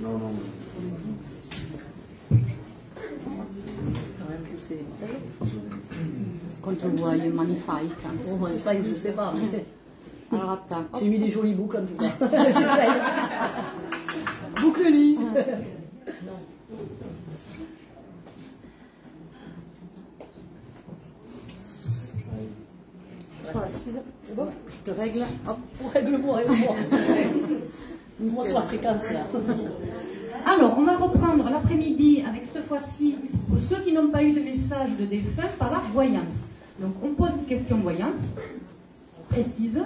Non, non. Quand même pousser. Quand on voit une magnifique. Bon, magnifique, je sais pas. Mais... Alors attends. J'ai mis des jolies boucles en tout cas. J'essaye. Boucle-lit. Voilà, c'est bon. Je te règle. Hop. Règle-moi, règle-moi. Moi sur la fréquence là. Alors, on va reprendre l'après-midi avec cette fois-ci, pour ceux qui n'ont pas eu de message de défunt, par la voyance. Donc, on pose une question voyance, précise,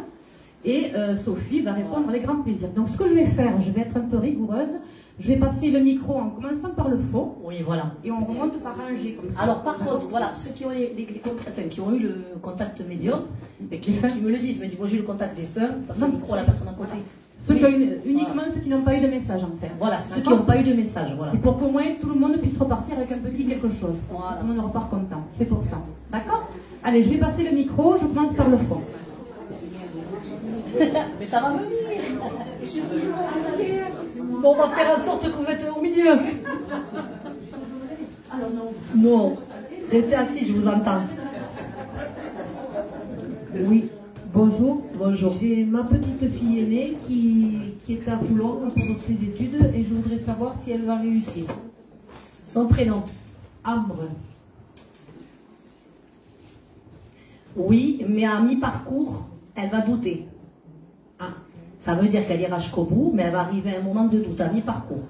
et Sophie va répondre avec grand plaisir. Donc, ce que je vais faire, je vais être un peu rigoureuse, je vais passer le micro en commençant par le faux. Oui, voilà. Et on remonte par rangée comme ça. Alors, par contre, voilà, ceux qui ont, qui ont eu le contact médium, et qui me le disent, me disent, moi j'ai eu le contact des femmes, parce que le micro à la personne à côté. Ceux qui ont uniquement ceux qui n'ont pas eu de message en fait. Voilà, ceux qui n'ont pas eu de message. Voilà. C'est pour qu'au moins tout le monde puisse repartir avec un petit quelque chose. Voilà. Tout le monde repart content. C'est pour ça. D'accord? Allez, je vais passer le micro, je commence par le fond. Mais ça va venir. Je suis toujours à l'arrière. Bon, on va faire en sorte que vous êtes au milieu. Alors non. Non. Restez assis, je vous entends. Oui. Bonjour. Bonjour. J'ai ma petite fille aînée qui est à Toulon pour ses études et je voudrais savoir si elle va réussir. Son prénom? Ambre. Oui, mais à mi-parcours, elle va douter. Ah, ça veut dire qu'elle ira jusqu'au bout, mais elle va arriver à un moment de doute, à mi-parcours.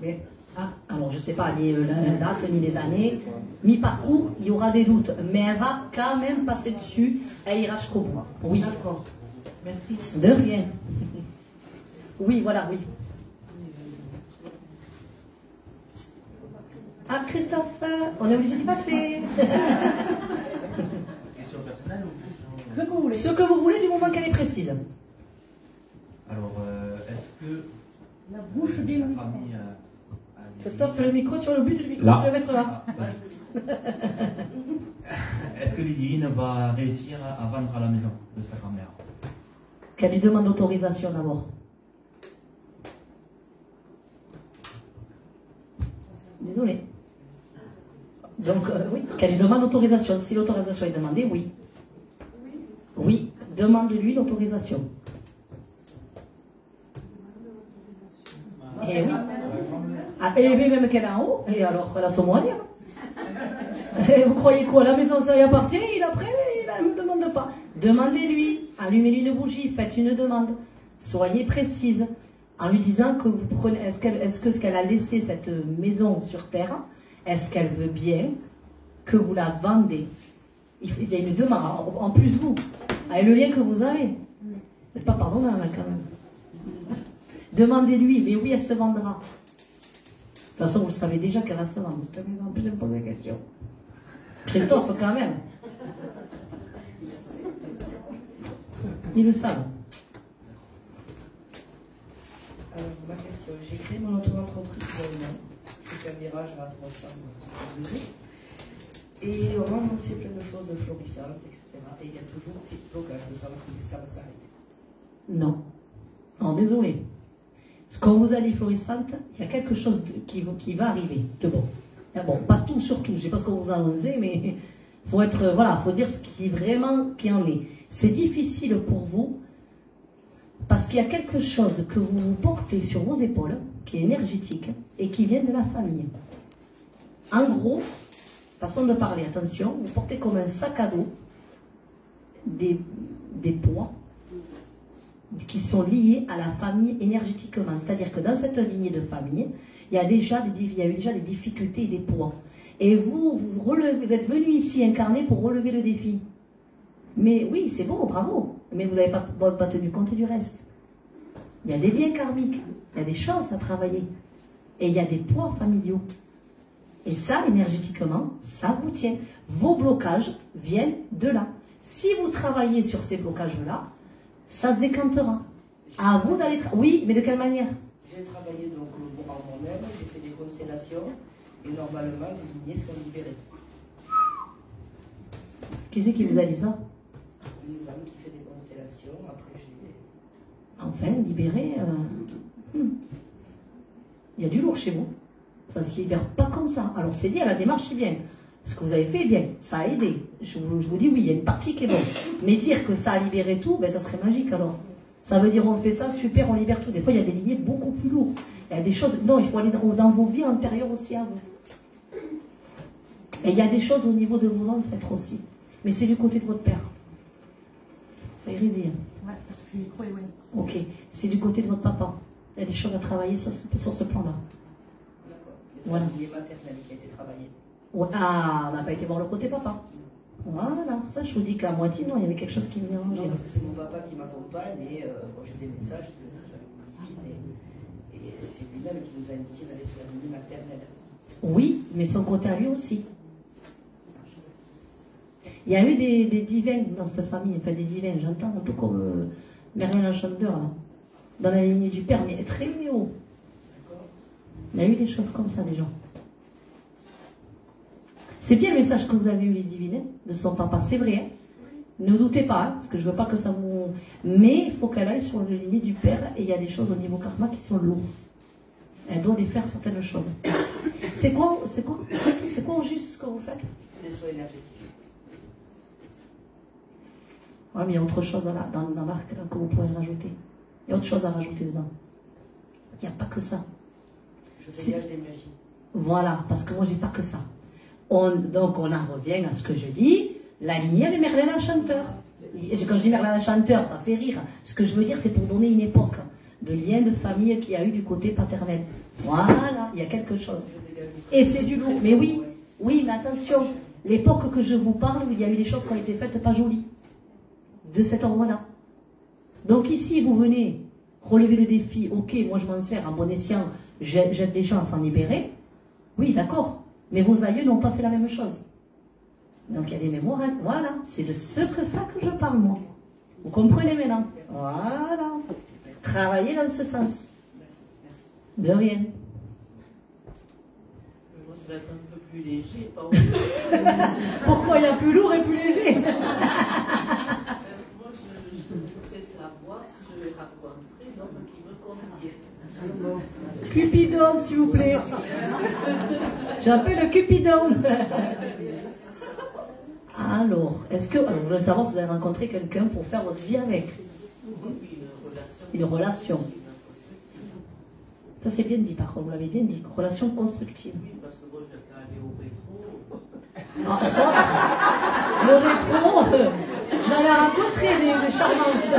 Mais, Alors, je ne sais pas ni la date, ni les années. Mi-parcours, il y aura des doutes, mais elle va quand même passer dessus, elle ira jusqu'au bout. Oui. d'accord. Merci. De rien. Oui, voilà, oui. Ah, Christophe, on est obligé d'y passer. Question personnelle ou question... Ce que vous voulez. Ce que vous voulez du moment qu'elle est précise. Alors, est-ce que La bouche bien la famille Christophe, le micro, tu as le but du micro, Là. c'est le mettre là. Est-ce que Lidivine va réussir à vendre à la maison de sa grand-mère? Qu'elle lui demande l'autorisation d'abord. Désolée. Donc, oui, qu'elle lui demande l'autorisation. Si l'autorisation est demandée, oui. Oui, demande-lui l'autorisation. Et oui. Ah, et même qu'elle est en haut, et alors elle a son mot à dire. Et vous croyez quoi? La maison, ça lui appartient, il après, il ne me demande pas. Demandez-lui, allumez-lui une bougie, faites une demande. Soyez précise, en lui disant que vous prenez, est-ce que ce qu'elle a laissé cette maison sur terre, est-ce qu'elle veut bien que vous la vendez? Il y a une demande, en plus vous, avec le lien que vous avez. C'est pas pardonnable quand même. Demandez-lui, mais oui, elle se vendra. De toute façon, vous le savez déjà qu'elle va se vendre. En plus, elle me pose des questions. Christophe, quand même. Ils le savent. Alors, ma question, j'ai créé mon auto-entreprise il y a un an. J'ai fait un virage à 300 et on m'a annoncé plein de choses florissantes, etc. Et il y a toujours des blocages de savoir que ça va s'arrêter. Non. Non, désolé. Ce qu'on vous a dit florissante, il y a quelque chose qui va arriver. De bon. Bon, pas tout sur tout, je ne sais pas ce qu'on vous a annoncé, mais faut être, voilà, faut dire ce qui vraiment qui en est. C'est difficile pour vous parce qu'il y a quelque chose que vous portez sur vos épaules, qui est énergétique et qui vient de la famille. En gros, façon de parler, attention, vous portez comme un sac à dos des poids qui sont liés à la famille énergétiquement. C'est-à-dire que dans cette lignée de famille, il y a eu déjà des difficultés et des poids. Et vous êtes venu ici incarner pour relever le défi. Mais oui, c'est bon, bravo. Mais vous n'avez pas tenu compte du reste. Il y a des liens karmiques, il y a des chances à travailler. Et il y a des poids familiaux. Et ça, énergétiquement, ça vous tient. Vos blocages viennent de là. Si vous travaillez sur ces blocages-là, ça se décantera. À vous d'aller... Oui, mais de quelle manière? J'ai travaillé donc en moi-même, j'ai fait des constellations et normalement les lignées sont libérées. Qui c'est qui vous a dit ça? Une femme qui fait des constellations, après j'ai... Enfin, libéré... Il y a du lourd chez vous. Ça ne se libère pas comme ça. Alors c'est bien, la démarche est bien. Ce que vous avez fait est bien. Ça a aidé. Je vous dis oui, il y a une partie qui est bonne. Mais dire que ça a libéré tout, ben, ça serait magique alors. Ça veut dire on fait ça, super, on libère tout. Des fois, il y a des lignées beaucoup plus lourdes. Il y a des choses... Non, il faut aller dans vos vies antérieures aussi à vous. Et il y a des choses au niveau de vos ancêtres aussi. Mais c'est du côté de votre père. Ça hérésie. Ouais, parce qu'il est trop éloigné. Ok. C'est du côté de votre papa. Il y a des choses à travailler sur ce plan-là. D'accord. Et c'est Voilà. la lignée maternelle qui a été travaillée. Ouais. Ah, on n'a pas été voir le côté papa. Voilà. Ça, je vous dis qu'à moitié, non, il y avait quelque chose qui me dérangeait. Non, parce que c'est mon papa qui m'accompagne et quand j'ai des messages avec Divine et c'est lui-même qui nous a indiqué d'aller sur la lignée maternelle. Oui, mais son côté à lui aussi. Il y a eu des divins dans cette famille, enfin des divins, j'entends un peu comme Merlin l'Enchanteur, là, dans la lignée du père, mais très haut. Il y a eu des choses comme ça, des gens. C'est bien le message que vous avez eu, les divines, de son papa, c'est vrai. Hein. Ne doutez pas, hein, parce que je ne veux pas que ça vous... Mais il faut qu'elle aille sur la lignée du père, et il y a des choses au niveau karma qui sont lourdes. Elle doit défaire certaines choses. C'est quoi au juste ce que vous faites? Des soins énergétiques. Oui, mais il y a autre chose là, dans l'arc là, que vous pourrez rajouter. Il y a autre chose à rajouter dedans. Il n'y a pas que ça. Je dégage des magies. Voilà, parce que moi, j'ai pas que ça. Donc, on en revient à ce que je dis, la lignée de Merlin l'Enchanteur. Quand je dis Merlin l'Enchanteur, ça fait rire. Ce que je veux dire, c'est pour donner une époque de lien de famille qu'il y a eu du côté paternel. Voilà, il y a quelque chose. Et c'est du lourd. Mais oui, oui, mais attention, l'époque que je vous parle, où il y a eu des choses qui ont été faites pas jolies. De cet ordre-là. Donc ici, vous venez relever le défi, ok, moi je m'en sers à bon escient, j'aide des gens à s'en libérer. Oui, d'accord. Mais vos aïeux n'ont pas fait la même chose. Donc il y a des mémoires. Voilà, c'est de ça que je parle, moi. Vous comprenez maintenant? Voilà. Travaillez dans ce sens. De rien. Moi, ça va être un peu plus léger. Pourquoi il y a plus lourd et plus léger? Moi, je voudrais savoir si je vais rencontrer l'homme qui me convient. Cupidon, s'il vous plaît. J'appelle le Cupidon. Alors, vous voulez savoir si vous avez rencontré quelqu'un pour faire votre vie avec? Une relation. Ça c'est bien dit par contre, vous l'avez bien dit. Relation constructive. Oui, parce que moi, je vais aller au rétro. Ah, ça, le rétro, vous allez rencontrer des charmantes.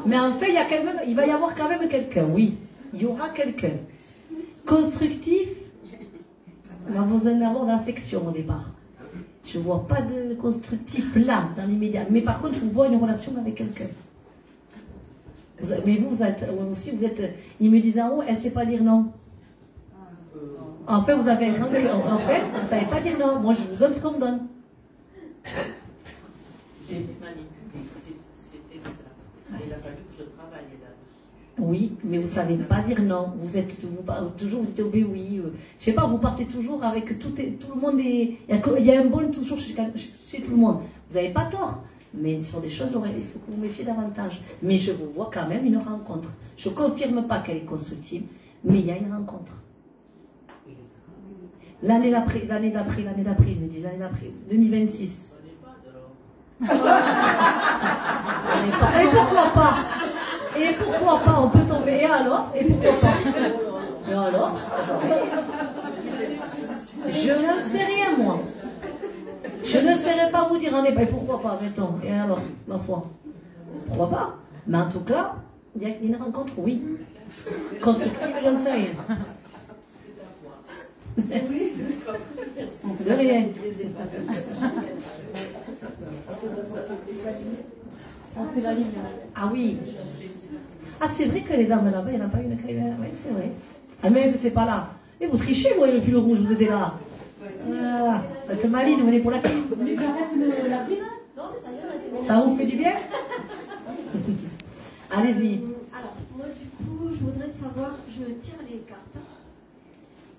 Mais en fait, il va y avoir quand même quelqu'un, oui. Il y aura quelqu'un. Constructif, on va vous en avoir d'affection au départ. Je ne vois pas de constructif là, dans l'immédiat. Mais par contre, je vois une relation avec quelqu'un. Mais vous êtes aussi, ils me disent en haut, elle ne sait pas dire non. En fait, vous avez un grand... En fait, vous ne savez pas dire non. Moi, je vous donne ce qu'on me donne. J'ai été manipulée, c'était ça. Il a fallu que je travaille là-dessus. Oui, mais vous ne savez pas dire non. Vous dites oh, ben oui. Je sais pas, vous partez toujours avec tout le monde. Il y a un bon toujours chez tout le monde. Vous n'avez pas tort. Mais sur des choses, il faut que vous méfiez davantage. Mais je vous vois quand même une rencontre. Je ne confirme pas qu'elle est constructive, mais il y a une rencontre. L'année d'après, ils me disent l'année d'après, 2026. Et pourquoi pas, on peut tomber. Et alors? Et pourquoi pas? Et alors? Je n'en sais rien, moi. Je ne saurais pas vous dire en effet, pourquoi pas, mettons. Et alors, ma foi? Pourquoi pas? Mais en tout cas, il y a une rencontre, oui. Constructive, j'en sais rien. De rien. On fait la ligne. Ah oui. Ah, c'est vrai que les dames là-bas, il n'y en a pas une qui est... Oui, c'est vrai. Ah, mais elles n'étaient pas là. Et vous trichez, moi, le fil rouge, vous étiez là. Voilà. Votre maline, vous venez pour la clé. Vous voulez que j'arrête la prime? Ça vous fait du bien? Allez-y. Alors, moi, du coup, je voudrais savoir, je tire les cartes.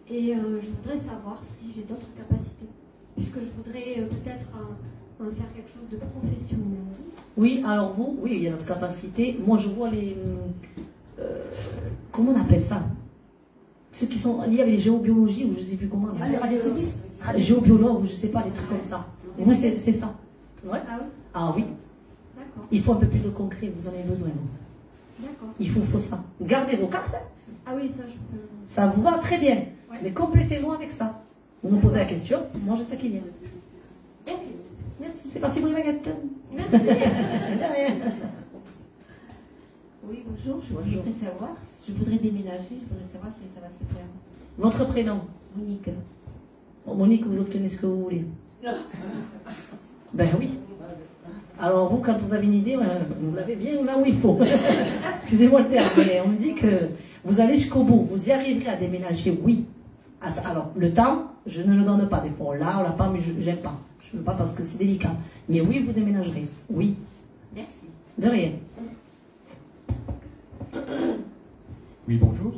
Et je voudrais savoir si j'ai d'autres capacités. Puisque je voudrais peut-être faire quelque chose de professionnel. Oui, alors vous, oui, il y a notre capacité. Moi, je vois les comment on appelle ça? Ceux qui sont liés avec les géobiologies ou je ne sais plus comment. Les radiesthésistes. Les géobiologues ou je ne sais pas, les trucs comme ça. Vous, c'est ça? Ouais. Ah oui, Ah oui. d'accord, Il faut un peu plus de concret, vous en avez besoin. Non? d'accord. Il faut ça. Gardez vos cartes. Ah oui, ça je peux. Ça vous va très bien. Ouais. Mais complétez-moi avec ça. Vous me posez la question, moi je sais qu'il y a. Ok, merci. C'est parti pour les baguettes. Merci. De rien. Oui, bonjour. Je voudrais déménager, je voudrais savoir si ça va se faire. Votre prénom? Monique. Bon, Monique, vous obtenez ce que vous voulez. Ben oui. Alors vous, quand vous avez une idée, vous l'avez bien là où il faut. Excusez-moi le terme, mais on me dit que vous allez jusqu'au bout. Vous y arriverez à déménager, oui. Alors, le temps, je ne le donne pas. Des fois, on l'a pas, mais je n'aime pas. Je ne veux pas parce que c'est délicat. Mais oui, vous déménagerez. Oui. Merci. De rien. Oui, bonjour.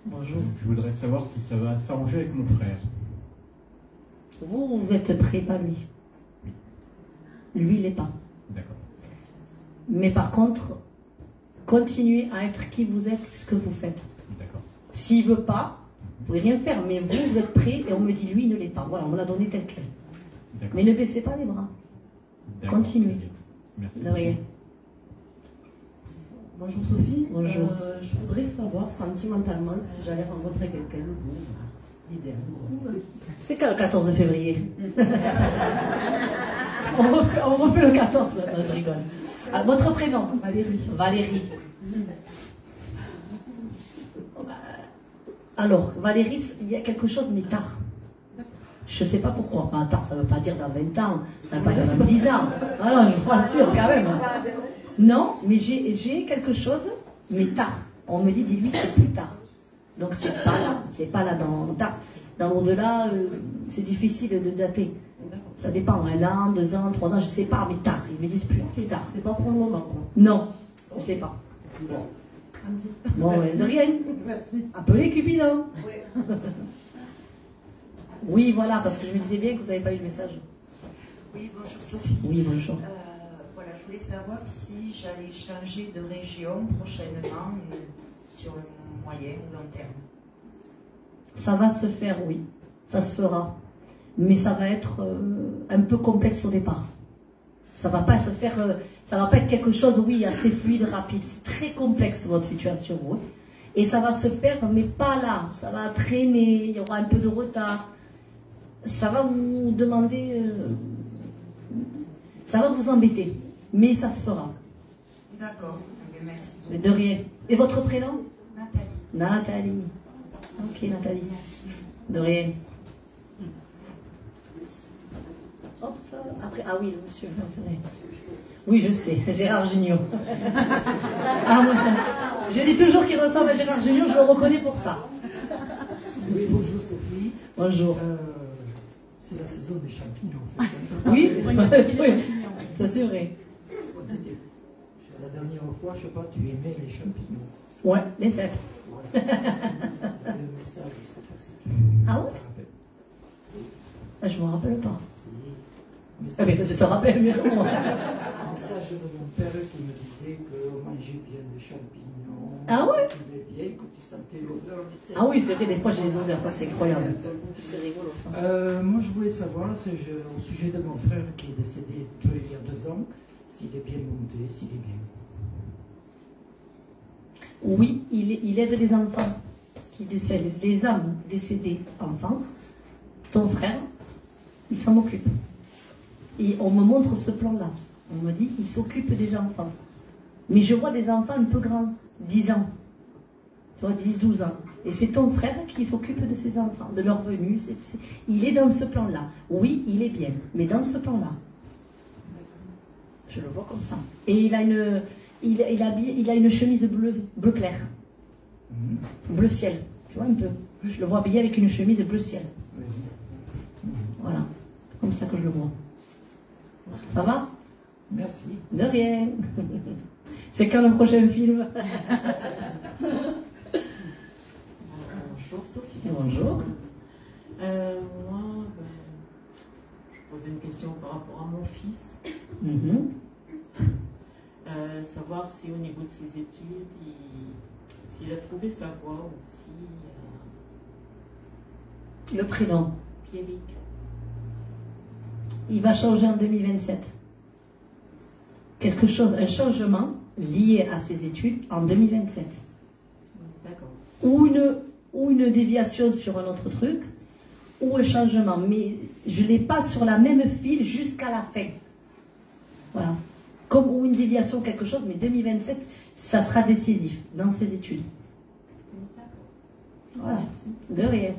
Bonjour. Je voudrais savoir si ça va s'arranger avec mon frère. Vous êtes prêt, pas lui. Lui, il n'est pas. D'accord. Mais par contre, continuez à être qui vous êtes, ce que vous faites. D'accord. S'il ne veut pas, vous pouvez rien faire. Mais vous, vous êtes prêt et on me dit lui, il ne l'est pas. Voilà, on me l'a donné tel quel. D'accord. Mais ne baissez pas les bras. D'accord. Continuez. Merci. De rien. Bonjour Sophie. Bonjour. Je voudrais savoir sentimentalement si j'allais rencontrer quelqu'un le jour idéal. C'est quand le 14 février? on refait le 14. Non, je rigole. Alors, votre prénom? Valérie. Valérie. Alors, Valérie, il y a quelque chose, mais tard. Je ne sais pas pourquoi. Enfin, tard, ça ne veut pas dire dans 20 ans, ça ne veut pas dire dans 10 ans. Ah non, je suis pas sûre quand même. Non, mais j'ai quelque chose, mais tard. On me dit, dis-lui, c'est plus tard. Donc c'est pas là dans tard. Dans l'au-delà, c'est difficile de dater. Ça dépend, 1 an, 2 ans, 3 ans, je ne sais pas, mais tard. Ils me disent plus, c'est tard. C'est pas pour le moment, quoi. Non, je ne sais pas. Bon, de rien. Merci. Appelez Cupidon. Oui, voilà, parce que je me disais bien que vous n'avez pas eu le message. Oui, bonjour Sophie. Oui, bonjour. Voilà, je voulais savoir si j'allais changer de région prochainement sur le moyen ou long terme. Ça va se faire, oui. Ça se fera. Mais ça va être un peu complexe au départ. Ça va pas se faire, ça va pas être quelque chose, oui, assez fluide, rapide. C'est très complexe votre situation, oui. Et ça va se faire, mais pas là. Ça va traîner, il y aura un peu de retard. Ça va vous demander, ça va vous embêter. Mais ça se fera. D'accord, merci. Mais de rien. Et votre prénom? Nathalie. Nathalie. Ok, Nathalie. De rien. Hop, ça. Après, ah oui, monsieur, c'est vrai. Oui, je sais, Gérard Jugnot. Ah, moi, je dis toujours qu'il ressemble à Gérard Jugnot, je le reconnais pour ça. Oui, bonjour Sophie. Bonjour. C'est la saison des champignons. En fait. Oui, ça c'est vrai. La dernière fois, je sais pas, tu aimais les champignons. Ouais, les cèpes. Le message, je sais pas si tu Ah ouais? te rappelles. Ah, je me rappelle pas. C'est Ah, mais toi, tu te rappelles mieux que moi. un message de mon père qui me disait qu'on mangeait bien des champignons. Ah ouais? Que tu aimais bien, que tu sentais l'odeur. Ah oui, c'est vrai, des fois j'ai les odeurs, ça c'est incroyable. C'est rigolo ça. Moi, je voulais savoir, au sujet de mon frère qui est décédé il y a 2 ans, s'il est bien monté, s'il est bien. Oui, il aide les enfants, les âmes décédées enfants. Ton frère, il s'en occupe. Et on me montre ce plan-là. On me dit, il s'occupe des enfants. Mais je vois des enfants un peu grands, 10 ans. Tu vois, 10, 12 ans. Et c'est ton frère qui s'occupe de ses enfants, de leur venue. Il est dans ce plan-là. Oui, il est bien, mais dans ce plan-là. Je le vois comme ça. Et il a une chemise bleu clair. Bleu ciel. Tu vois un peu. Je le vois habillé avec une chemise bleu ciel. Voilà. C'est comme ça que je le vois. Ça va? Merci. De rien. C'est quand le prochain film? Bonjour Sophie. Bonjour. Moi, je posais une question par rapport à mon fils. Savoir si au niveau de ses études, s'il il a trouvé sa voie aussi. Le prénom. Pierrick. Il va changer en 2027. Quelque chose, un changement lié à ses études en 2027. D'accord. Ou une déviation sur un autre truc, ou un changement. Mais je ne l'ai pas sur la même file jusqu'à la fin. Voilà. Comme ou une déviation, quelque chose, mais 2027, ça sera décisif dans ses études. Voilà. De rien.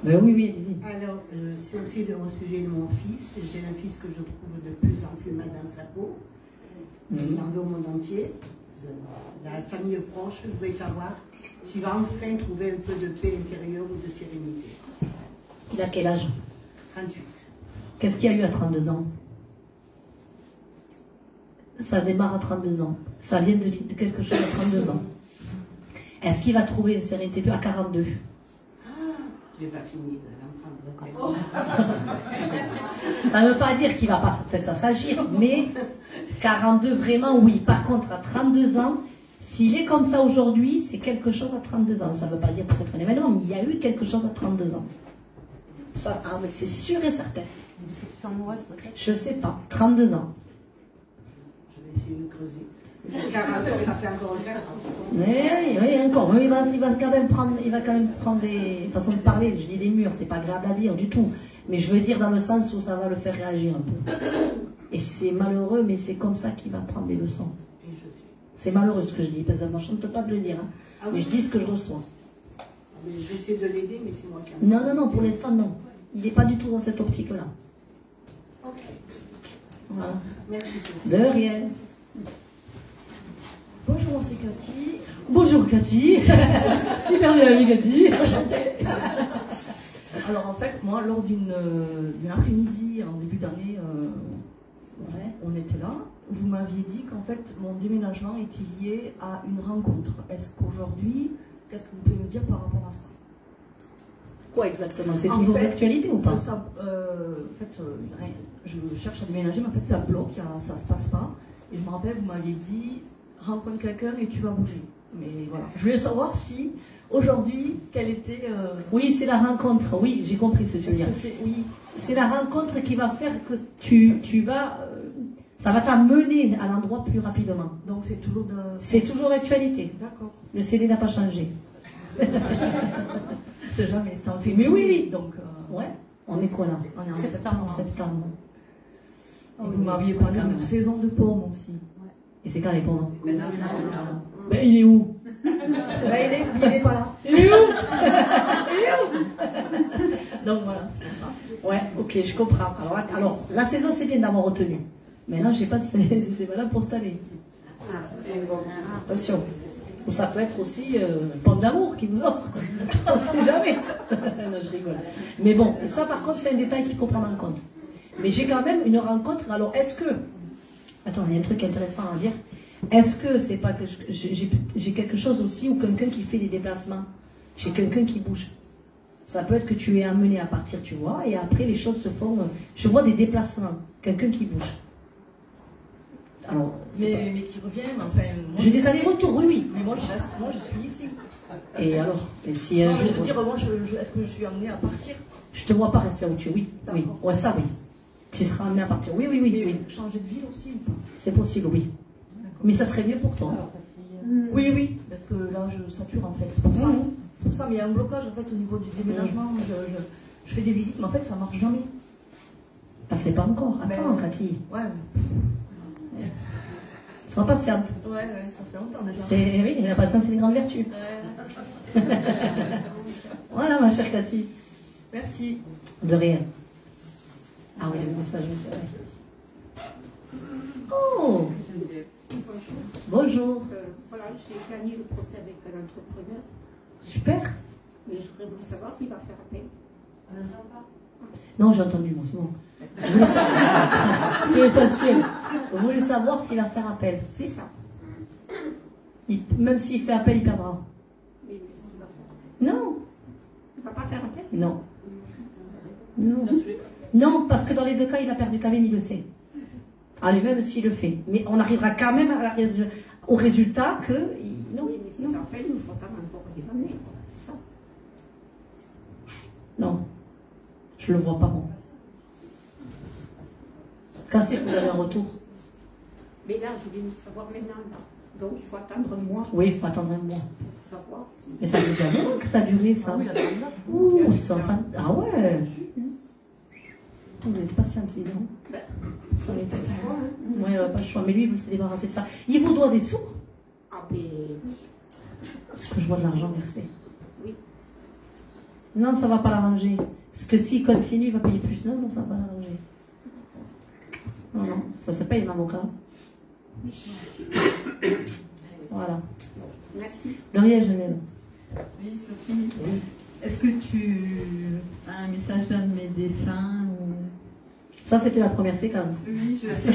Ben oui, oui, allez-y. Alors, c'est aussi au sujet de mon fils. J'ai un fils que je trouve de plus en plus mal dans sa peau. Il en veut au monde entier. La famille proche, je voulais savoir s'il va enfin trouver un peu de paix intérieure ou de sérénité. Il a quel âge? 38. Qu'est-ce qu'il y a eu à 32 ans? Ça démarre à 32 ans. Ça vient de quelque chose à 32 ans. Est-ce qu'il va trouver une sérénité à 42? J'ai pas fini de l'en prendre. Ça ne veut pas dire qu'il va pas peut-être s'agir, mais 42 vraiment oui. Par contre, à 32 ans, s'il est comme ça aujourd'hui, c'est quelque chose à 32 ans. Ça ne veut pas dire peut-être un événement, mais il y a eu quelque chose à 32 ans. Ça, ah, mais c'est sûr et certain. Une déception amoureuse peut-être? Je sais pas. 32 ans. Je vais essayer de creuser. 40 ans, ça fait encore un Oui, encore. Mais il va quand même prendre des façons de parler. Je dis des murs, c'est pas grave à dire du tout. Mais je veux dire dans le sens où ça va le faire réagir un peu. Et c'est malheureux, mais c'est comme ça qu'il va prendre des leçons. C'est malheureux ce que je dis, parce que moi je ne peux pas te le dire. Hein. Ah oui. Mais je dis ce que je reçois. Mais je vais essayer de l'aider, mais c'est moi qui Non, pour l'instant non. Il n'est pas du tout dans cette optique-là. Ok. Voilà. Merci. De rien. Bonjour, c'est Cathy. Bonjour Cathy. Hyper bien ami Cathy. Alors en fait, moi, lors d'une après-midi en début d'année, on était là. Vous m'aviez dit qu'en fait, mon déménagement était lié à une rencontre. Est-ce qu'aujourd'hui, qu'est-ce que vous pouvez me dire par rapport à ça? Quoi exactement? C'est toujours d'actualité ou pas? En fait, je cherche à déménager, mais en fait, ça bloque, ça se passe pas. Et je me rappelle, vous m'aviez dit, rencontre quelqu'un et tu vas bouger. Mais voilà, je voulais savoir si aujourd'hui, quelle était... Oui, c'est la rencontre. Oui, j'ai compris ce que tu veux dire. Oui. C'est la rencontre qui va faire que tu vas... ça va t'amener à l'endroit plus rapidement. Donc c'est toujours de... C'est toujours d'actualité. D'accord. Le CD n'a pas changé. C'est jamais, c'est en février. Mais oui. Donc, ouais, on est quoi là? On est en septembre. Vous m'aviez parlé d'une saison de pommes aussi. Et c'est quand les pommes? Maintenant, Ben, il est où? Il est pas là. Il est où? Donc voilà, c'est ça. Ouais, ok, je comprends. Alors la saison, c'est bien d'avoir retenu. Maintenant, je ne sais pas si c'est valable pour cette année. Attention. Ou ça peut être aussi pomme d'amour qui vous offre. On ne sait jamais. Non, je rigole. Mais bon, ça par contre, c'est un détail qu'il faut prendre en compte. Mais j'ai quand même une rencontre. Alors, est-ce que... Attends, il y a un truc intéressant à dire. Est-ce que c'est pas que j'ai quelque chose aussi ou quelqu'un qui fait des déplacements? J'ai quelqu'un qui bouge. Ça peut être que tu es amené à partir, tu vois, et après les choses se font... Je vois des déplacements. Quelqu'un qui bouge. Alors, mais qui reviennent, enfin... J'ai des allers-retours, oui. Mais moi, je suis ici. Et alors si non, je veux dire, moi, est-ce que je suis amenée à partir? Je te vois pas rester là où tu es, oui. Oui. Ouais, ça, oui. Tu seras amené à partir, oui. Mais changer de ville aussi ou pas? C'est possible, oui. Mais ça serait mieux pour toi. Oui, parce que là, je sature, en fait. C'est pour ça. C'est pour ça, mais il y a un blocage, en fait, au niveau du déménagement. Je fais des visites, mais en fait, ça marche jamais. Ah, c'est pas encore. Attends, Cathy. Ouais. Sois patiente. Ouais, ça fait longtemps déjà. Oui, la patience, c'est une grande vertu. Ouais. Voilà, ma chère Cathy. Merci. De rien. Ah oui, le message, c'est vrai. Oh! Bonjour. Voilà, j'ai gagné le procès avec un entrepreneur. Super. Mais je voudrais savoir s'il va faire appel. On n'entend pas. Non, j'ai entendu, moi, c'est bon. C'est essentiel. Vous voulez savoir s'il va faire appel. C'est ça. Même s'il fait appel, il perdra. Mais qu'est-ce qu'il va faire? Non. Il ne va pas faire appel? Non. Non, parce que dans les deux cas, il a perdu quand même, il le sait. Allez, même s'il le fait. Mais on arrivera quand même au résultat que non, Oui, mais si en fait, il faut attendre encore des années. C'est ça. Non. Je le vois pas, moi. Quand c'est que vous avez un retour? Mais là, je voulais savoir maintenant. Là. Donc, il faut attendre un mois. Oui, il faut attendre un mois. Pour savoir si... Mais ça fait déjà longtemps que ça a duré, ça. Ah oui, Ouh, ah ouais. Vous êtes patiente, dis donc. Ça en était... Oui, il n'y a pas le choix. Mais lui, vous s'est débarrassé de ça. Il vous doit des sous? Ah, mais oui. Parce que je vois de l'argent versé. Oui. Non, ça ne va pas l'arranger. Parce que s'il continue, il va payer plus. Non, ça ne va pas l'arranger. Non, non, ça se paye un avocat. Voilà. Merci. Gabriel Genel. Oui, Sophie. Oui. Est-ce que tu as un message d'un de mes défunts ou... Ça, c'était la première séquence. Oui, je sais.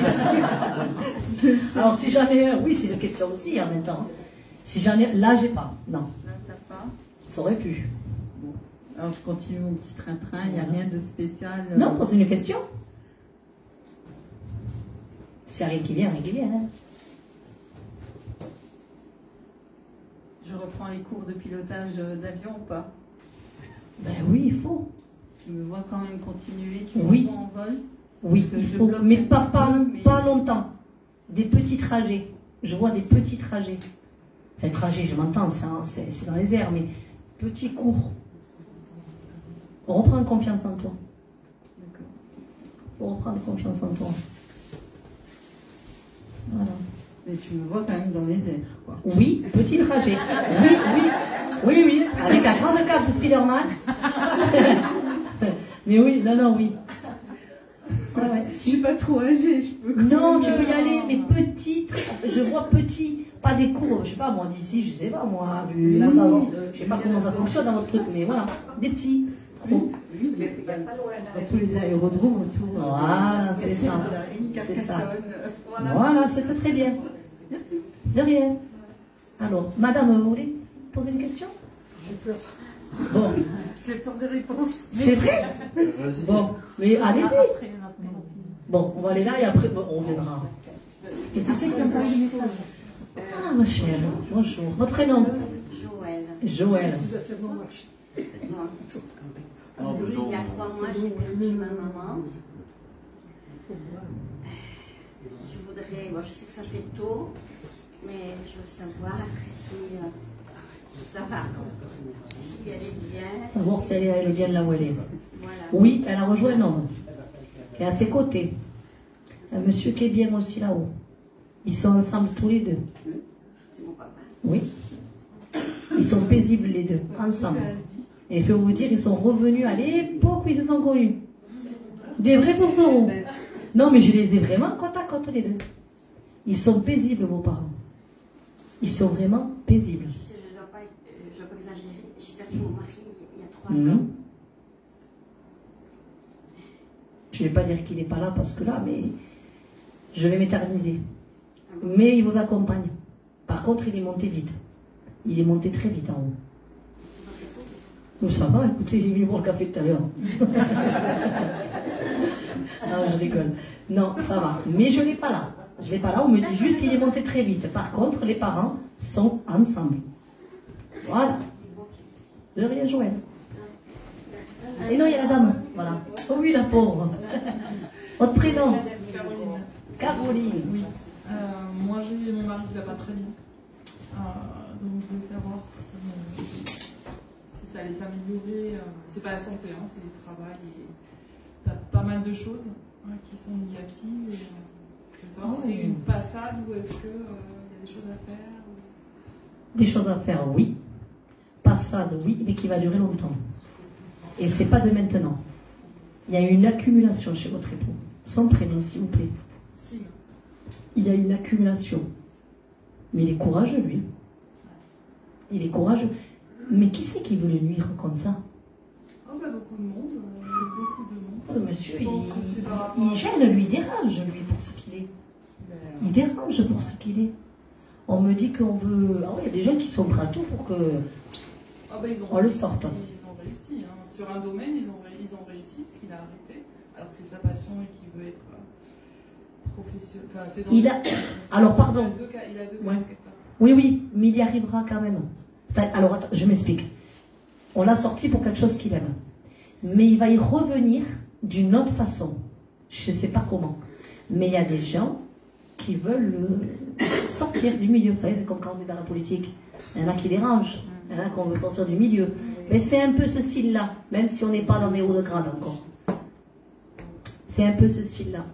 Alors, si j'en ai un, oui, c'est une question aussi en même temps. Si j'en ai, là, j'ai pas. Non. Là, t'as pas. Ça aurait pu. Bon. Alors, je continue mon petit train-train. Il n'y a rien de spécial. Non, posez une question. S'il n'y a rien qui vient, rien qui vient. Hein. Je reprends les cours de pilotage d'avion ou pas? Ben oui, il faut. Tu me vois quand même continuer. Tu Oui. me vois en vol? Oui, il faut. Mais pas longtemps. Des petits trajets. Je vois des petits trajets. Enfin, trajets, je m'entends, c'est dans les airs, mais petits cours. Reprends confiance en toi. D'accord. Faut reprendre confiance en toi. Voilà. Mais tu me vois quand même dans les airs, quoi. Oui, petit trajet. Oui, oui. Oui, oui. Avec la grande cape de Spider-Man. Mais oui, non, oui. Ouais, ouais. Je suis pas trop âgée, je peux. Non, tu peux y aller, mais petit. Je vois petit, pas des cours. Je sais pas, moi d'ici, je sais pas, moi. Je sais pas comment ça fonctionne dans votre truc, mais voilà. Des petits. Oui, tous les aérodromes autour. Voilà, c'est ça. C'est ça. Voilà, c'est très très bien. De rien. Alors, madame, vous voulez poser une question? J'ai peur. Bon. J'ai peur de réponse. C'est vrai? Bon, mais allez-y. Bon, on va aller là et après, bon, on viendra. Et tu sais qu'il y a pas de message. Ah, ma chère, bonjour. Votre prénom? Joël. Joël. Il y a 3 mois, j'ai perdu ma maman. Je voudrais, bon, je sais que ça fait tôt, mais je veux savoir si ça va, si elle est bien. Savoir si elle est bien là où elle est. Voilà. Oui, elle a rejoint un homme qui est à ses côtés. Un monsieur qui est bien aussi là-haut. Ils sont ensemble tous les deux. C'est mon papa. Oui. Ils sont paisibles les deux, ensemble. Et je peux vous dire, ils sont revenus à l'époque où ils se sont connus. Des vrais tourtereaux. Non, mais je les ai vraiment côte à côte les deux. Ils sont paisibles, vos parents. Ils sont vraiment paisibles. Je sais, je ne dois pas exagérer. J'ai perdu mon mari il y a 3 ans. Je ne vais pas dire qu'il n'est pas là parce que là, mais je vais m'éterniser. Mais il vous accompagne. Par contre, il est monté vite. Il est monté très vite en haut. Ça va, écoutez, il est venu boire le café tout à l'heure. Non, je rigole. Non, ça va. Mais je ne l'ai pas là. Je ne l'ai pas là, on me dit juste qu'il est monté très vite. Par contre, les parents sont ensemble. Voilà. De rien, Joël. Et non, il y a la dame. Voilà. Oh oui, la pauvre. Votre prénom? Caroline. Caroline. Oui. Moi, mon mari ne va pas très bien. Donc, je voulais savoir si ça allait s'améliorer. C'est pas la santé, hein, c'est le travail. Et t'as pas mal de choses qui sont négatives. Et, je veux savoir si c'est une passade ou est-ce qu'il y a des choses à faire. Des choses à faire, oui. Passade, oui, mais qui va durer longtemps. Et c'est pas de maintenant. Il y a une accumulation chez votre époux. Son prénom, s'il vous plaît. Sim. Il y a une accumulation. Mais il est courageux, lui. Il est courageux. Mais qui c'est qui veut le nuire comme ça? Oh, bah, beaucoup de monde. Beaucoup de monde. Le monsieur, il gêne, lui, il dérange, lui, pour ce qu'il est. Il dérange pour ce qu'il est. On me dit qu'on veut... Ah oui, il y a des gens qui sont prêts à tout pour que... on le sorte. Ils ont réussi. Hein. Sur un domaine, ils ont réussi parce qu'il a arrêté. Alors que c'est sa passion et qu'il veut être professionnel. Enfin, Il a... Alors, pardon. Il a deux ouais. casquettes. Oui, oui, mais il y arrivera quand même. Alors, attends, je m'explique. On l'a sorti pour quelque chose qu'il aime. Mais il va y revenir d'une autre façon. Je ne sais pas comment. Mais il y a des gens qui veulent sortir du milieu. Vous savez, c'est comme quand on est dans la politique. Il y en a qui dérangent. Il y en a qui veut sortir du milieu. Mais c'est un peu ce style-là, même si on n'est pas dans les hauts de grade encore. C'est un peu ce style-là.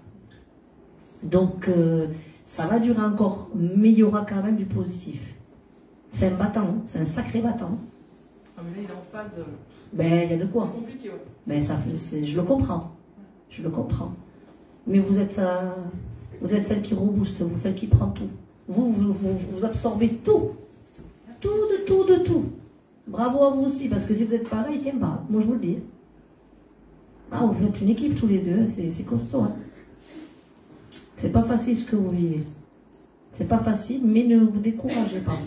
Donc, ça va durer encore, mais il y aura quand même du positif. C'est un battant, c'est un sacré battant. Ah, mais là, il est en phase. Ben, il y a de quoi. C'est compliqué, ouais. Ben, je le comprends. Je le comprends. Mais vous êtes celle qui rebooste, vous, celle qui prend tout. Vous absorbez tout. Tout, de tout. Bravo à vous aussi, parce que si vous n'êtes pas là, il ne tient pas. Moi, je vous le dis. Ah, vous êtes une équipe tous les deux, c'est costaud. Hein. C'est pas facile ce que vous vivez. C'est pas facile, mais ne vous découragez pas.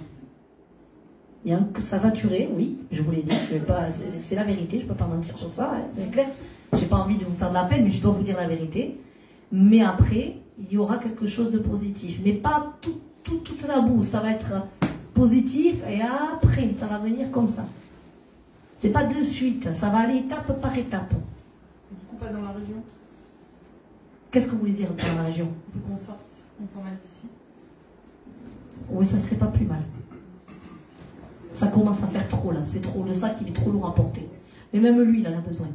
Ça va durer, oui, je vous l'ai dit. C'est la vérité, je ne peux pas mentir sur ça, hein, c'est clair. Je n'ai pas envie de vous faire de la peine, mais je dois vous dire la vérité. Mais après, il y aura quelque chose de positif. Mais pas tout à bout. Ça va être positif et après, ça va venir comme ça. C'est pas de suite, ça va aller étape par étape. Du coup, pas dans la région. Qu'est-ce que vous voulez dire dans la région? Il faut qu'on sorte, qu'on s'en aille d'ici. Oui, ça serait pas plus mal. Ça commence à faire trop là, c'est trop, le sac il est trop lourd à porter. Mais même lui, il en a besoin.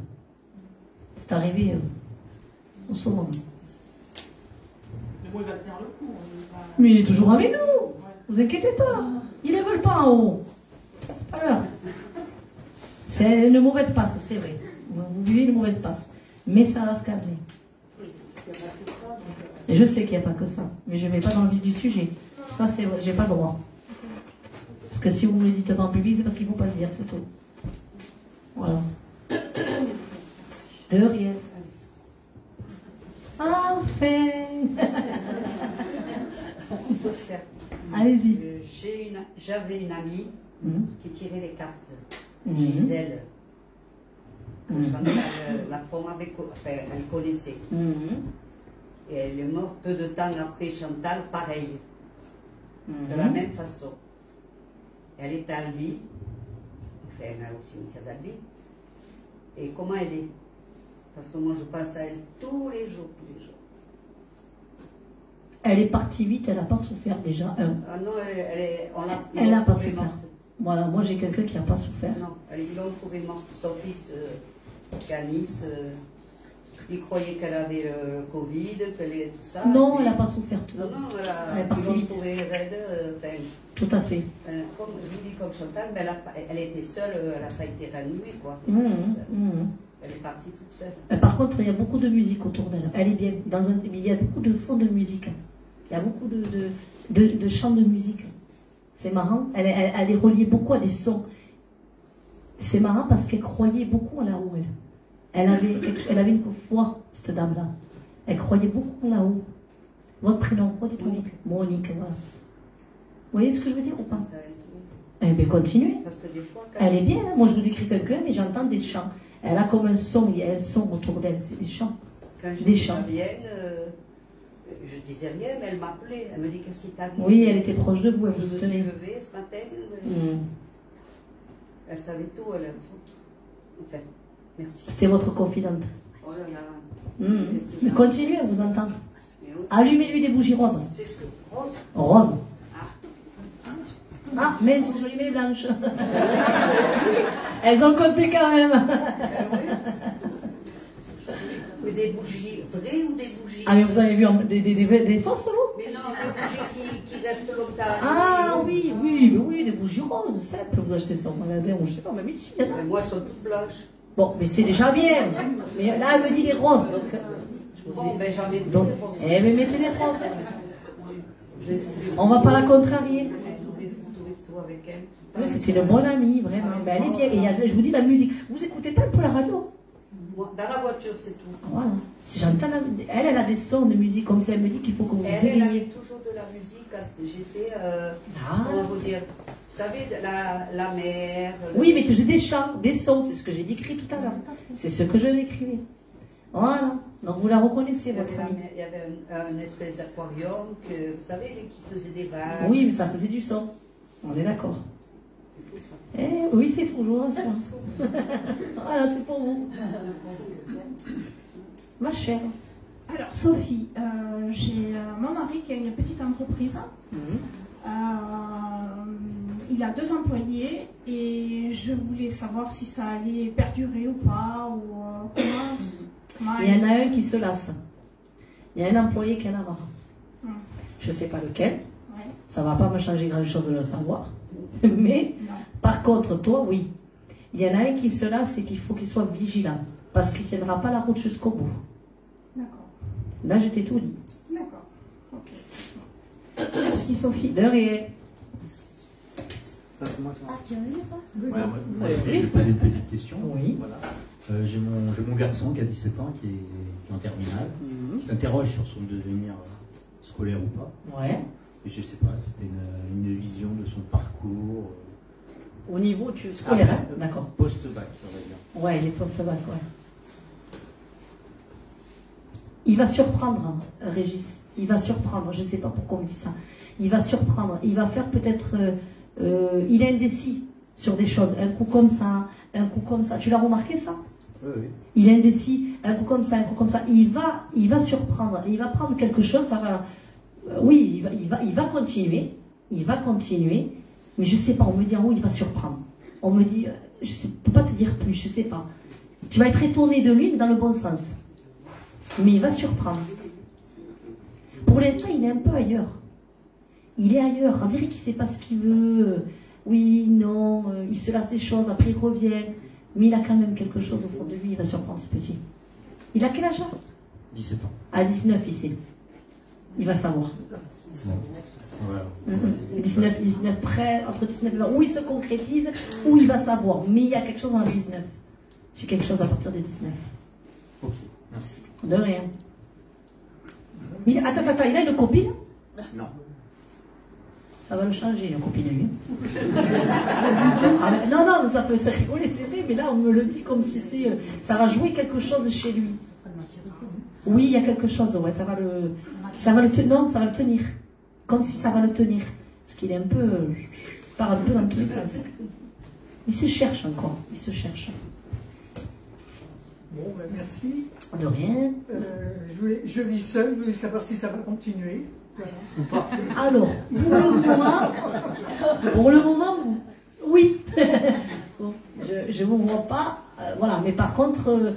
C'est arrivé en ce moment. Mais bon, il va tenir le coup. Mais il est toujours avec nous. Vous inquiétez pas. Ils ne veulent pas en haut. C'est pas l'heure. C'est une mauvaise passe, c'est vrai. Vous vivez une mauvaise passe. Mais ça va se calmer. Et je sais qu'il n'y a pas que ça. Mais je ne vais pas dans le vif du sujet. Ça, c'est vrai. J'ai pas le droit. Parce que si vous me le dites pas en public, c'est parce qu'il ne faut pas le dire, c'est tout. Voilà. De rien. Enfin. Allez-y. J'avais une amie qui tirait les cartes. Mhm. Gisèle. Chantal, la femme elle connaissait. Et elle est morte peu de temps après Chantal, pareil. De la même façon. Elle est à Albi. Enfin, elle a aussi une tia d'Albi. Et comment elle est? Parce que moi, je pense à elle tous les jours. Elle est partie vite, elle n'a pas souffert déjà. Ah non, Elle n'a pas souffert. Voilà, moi j'ai quelqu'un qui n'a pas souffert. Non, ils l'ont trouvée morte. Son fils, Canis, il croyait qu'elle avait le Covid, tout ça. Non, elle n'a pas souffert tout. Non, elle est partie ils l'ont vite. trouvée raide. Tout à fait. Comme, je vous dis comme Chantal, mais elle était seule, elle n'a pas été ranimée, quoi. Elle est partie toute seule. Par contre, il y a beaucoup de musique autour d'elle. Elle est bien. Il y a beaucoup de fonds de musique. Il y a beaucoup de chants de musique. C'est marrant. Elle est reliée beaucoup à des sons. C'est marrant parce qu'elle croyait beaucoup en là-haut, elle. Elle avait une foi, cette dame-là. Elle croyait beaucoup en là-haut. Votre prénom, Monique. Monique, voilà. Vous voyez ce que je veux dire ou pas? Eh bien, continuez. Parce que des fois, elle est bien. Hein. Moi, je vous décris quelqu'un, mais j'entends des chants. Elle a comme un son, il y a un son autour d'elle, c'est des chants. Quand je des chants. Je disais rien, mais elle m'appelait. Elle me dit qu'est-ce qui t'arrive? Oui, elle était proche de vous, elle je vous me soutenait. suis levée ce matin. Elle savait tout, elle a tout. Enfin, merci. C'était votre confidente. Oh là là. Mais continuez à vous entendre. Allumez-lui des bougies roses. C'est ce que rose. Rose. Ah, mais c'est joli, mais blanche. Elles ont compté quand même. Mais des bougies vraies ou des bougies? Ah, mais vous avez vu des fausses, vous? Mais non, des bougies qui restent longtemps. Ah, oui, des bougies roses, simples. Vous achetez ça au magasin, ou je sais pas, même ici. Hein. Mais moi, elles sont toutes blanches. Bon, mais c'est déjà bien. Mais là, elle me dit les roses. Donc, bon, ben j'en ai deux. Donc, eh, mais mettez les roses. On va pas la contrarier. Avec elle. Oui, c'était une bonne amie, vraiment. Mais elle est bien. Et il y a, je vous dis, la musique. Vous écoutez pas un peu la radio? Dans la voiture, c'est tout. Voilà. Si j'entends elle a des sons de musique comme ça. Elle me dit qu'il faut que vous elle éveillez. avait toujours de la musique quand j'étais. Comment vous dire? Vous savez, la mer. Oui, mais j'ai des chants, des sons. C'est ce que j'ai décrit tout à l'heure. C'est ce que je décrivais. Voilà. Donc vous la reconnaissez, votre amie. Il y avait un espèce d'aquarium que, vous savez, qui faisait des vagues. Oui, mais ça faisait du sang. On est d'accord. Oui, c'est fou, je vous rassure. Voilà, c'est pour vous. Ma chère. Alors, Sophie, j'ai mon mari qui a une petite entreprise. Il a 2 employés et je voulais savoir si ça allait perdurer ou pas, ou comment Il y en a un qui se lasse. Il y a un employé qui en a marre. Je ne sais pas lequel. Ouais. Ça ne va pas me changer grand-chose de le savoir. Mais, par contre, toi, oui. Il y en a un qui se lasse et qu'il faut qu'il soit vigilant. Parce qu'il ne tiendra pas la route jusqu'au bout. D'accord. Là, j'étais tout dit. D'accord. Ok. Merci, Sophie. De rien. Ah, tu as eu pas? Moi, je vais poser une petite question. Oui. Voilà. J'ai mon garçon qui a 17 ans, qui est en terminale, qui s'interroge sur son devenir scolaire ou pas. Ouais. Et je sais pas, c'était une vision de son parcours. Au niveau scolaire, d'accord. Post-bac, on va dire. Ouais, les post-bac, ouais. Il va surprendre, Régis. Il va surprendre, je ne sais pas pourquoi on me dit ça. Il va surprendre. Il va faire peut-être... il est indécis sur des choses. Un coup comme ça, un coup comme ça. Tu l'as remarqué, ça? Oui. Il est indécis, un coup comme ça, un coup comme ça. Il va surprendre. Il va prendre quelque chose, ça va... oui, il va continuer. Il va continuer. Mais je ne sais pas, on me dit en haut, il va surprendre. On me dit, je ne peux pas te dire plus, je ne sais pas. Tu vas être étonné de lui, mais dans le bon sens. Mais il va surprendre. Pour l'instant, il est un peu ailleurs. Il est ailleurs. On dirait qu'il ne sait pas ce qu'il veut. Oui, non, il se lasse des choses, après il revient. Mais il a quand même quelque chose au fond de lui, il va surprendre ce petit. Il a quel âge là? 17 ans. À 19, il sait. Il va savoir. Voilà. 19 près, entre 19 et 20, où il se concrétise, où il va savoir. Mais il y a quelque chose en 19. J'ai quelque chose à partir de 19. Ok, merci. De rien. Mais, attends, il a une copine? Non. Ça va le changer, une copine, lui. Non, ça peut se rigoler, c'est vrai, mais là, on me le dit comme si ça va jouer quelque chose chez lui. Oui, il y a quelque chose, ouais, ça va le tenir. Comme si ça va le tenir. Parce qu'il est un peu... part un peu dans tous les sens. Il se cherche encore, il se cherche. Bon, ben merci. De rien. Je vis seul, je voulais savoir si ça va continuer. Ou pas. Alors, pour le moment, oui. Bon, je ne vous vois pas. Voilà, mais par contre,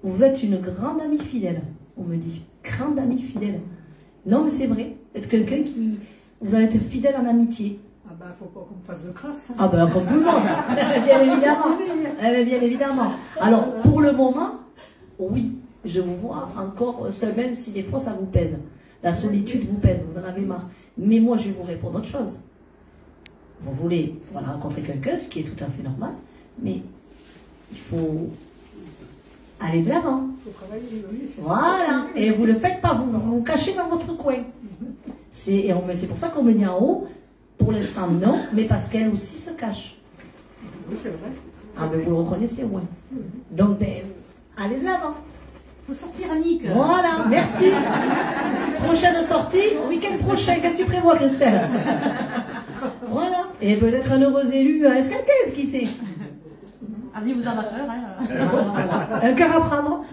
vous êtes une grande amie fidèle, on me dit. Grande amie fidèle. Non, mais c'est vrai. Vous êtes quelqu'un qui... Vous allez être fidèle en amitié. Ah ben, faut pas qu'on me fasse de crasse. Hein. Ah ben, comme tout le monde. Bien évidemment. Bien évidemment. Alors, pour le moment, oui, je vous vois encore seul, même si des fois ça vous pèse. La solitude vous pèse, vous en avez marre. Mais moi, je vais vous répondre autre chose. Vous voulez rencontrer quelqu'un, ce qui est tout à fait normal, mais il faut aller de l'avant. Il faut travailler, oui. Voilà. Et vous ne le faites pas, vous cachez dans votre coin. C'est pour ça qu'on me dit en haut, pour l'instant non, mais parce qu'elle aussi se cache. Oui, c'est vrai. Ah, mais vous le reconnaissez, ouais. Donc, allez de l'avant. Il faut sortir, Annick. Voilà, merci. Prochaine sortie, week-end prochain. Qu'est-ce que tu prévois, Christelle? Voilà. Et peut-être un heureux élu à Escalquez, qui sait? Avenez-vous amateurs. Voilà. Un cœur à prendre.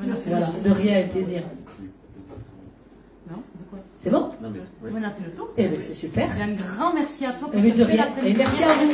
Voilà, de rien, avec plaisir. Non, de quoi? C'est bon? Non, mais, On a fait le tour. Eh bien, c'est super. Un grand merci à toi pour Et de cette belle rien. après-midi. Et merci à vous.